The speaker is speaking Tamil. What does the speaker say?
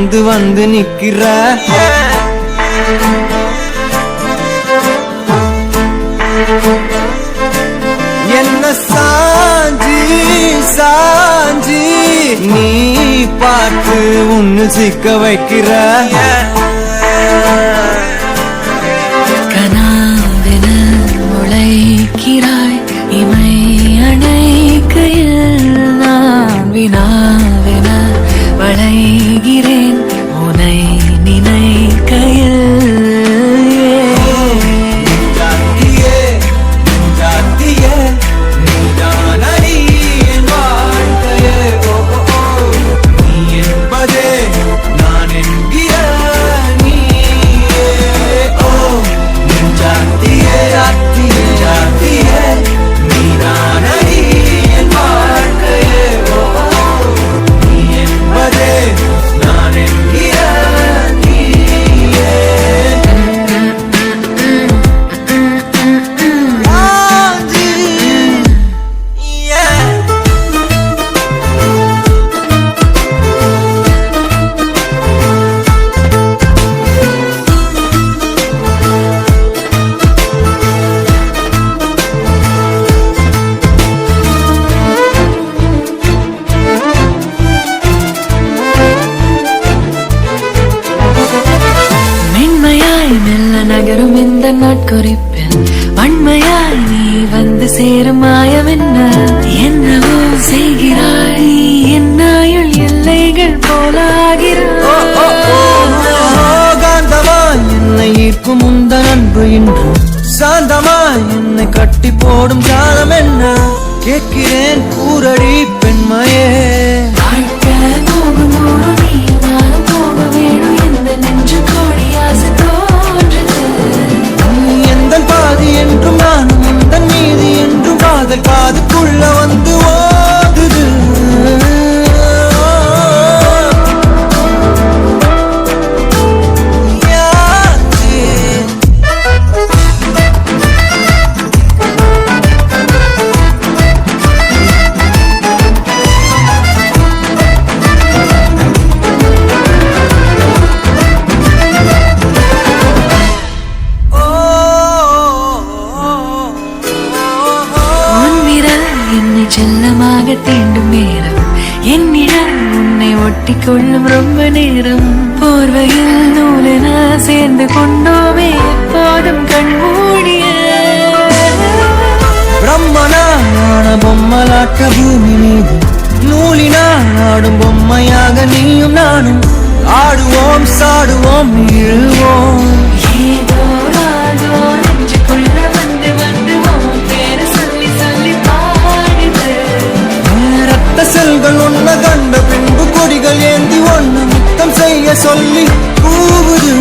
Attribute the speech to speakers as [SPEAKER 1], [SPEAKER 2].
[SPEAKER 1] வந்து வந்து நிக்கிற என்ன சாஞ்சி சாஞ்சி நீ பார்த்து உன்னு சிக்க வைக்கிற
[SPEAKER 2] கனாவென முளைக்கிறாய் இமை அணைக்கையில் நான் வினாவென வளைகிறேன் உனை நினைக்கையில் நகரும் இந்த நாட்குறிப்பில் வன்மையாய் நீ வந்து சேரும் மாயம் என்னவோ செய்கிறாய் என்னாயுள் எல்லைகள்
[SPEAKER 1] போலாகிறாய் என்னை ஈர்க்கும் உந்த அன்பு இன்று சாந்தமாய் என்னை கட்டி போடும் ஜாலம் என்ன கேட்கிறேன் கூரடி பெண்மையே என்றும் நானும் உந்தன் மீது என்றும் காதல் காதுக்குள்ள வந்து ஓடுது
[SPEAKER 2] செல்லமாக தீண்டும் நேரம் என்னிடம் உன்னை ஒட்டி கொள்ளும் ரொம்ப நேரம் போர்வையில் நூலென சேர்ந்து கொண்டோமே எப்போதும் கண்மூடிய
[SPEAKER 1] பிரம்மனான பொம்மலாட்ட பூமி மீது நூலினால் ஆடும் பொம்மையாக நீயும் நானும் ஆடுவோம் சாடுவோம் இழுவோம்
[SPEAKER 2] ஏதோ நெஞ்சுக்குள்ள வந்து வந்து பேரு சொல்லி சொல்லி
[SPEAKER 1] செல்கள் ஒன்ன கண்ட பின்பு கொடிகள் ஏந்தி ஒன்ன முத்தம் செய்ய சொல்லி கூவுது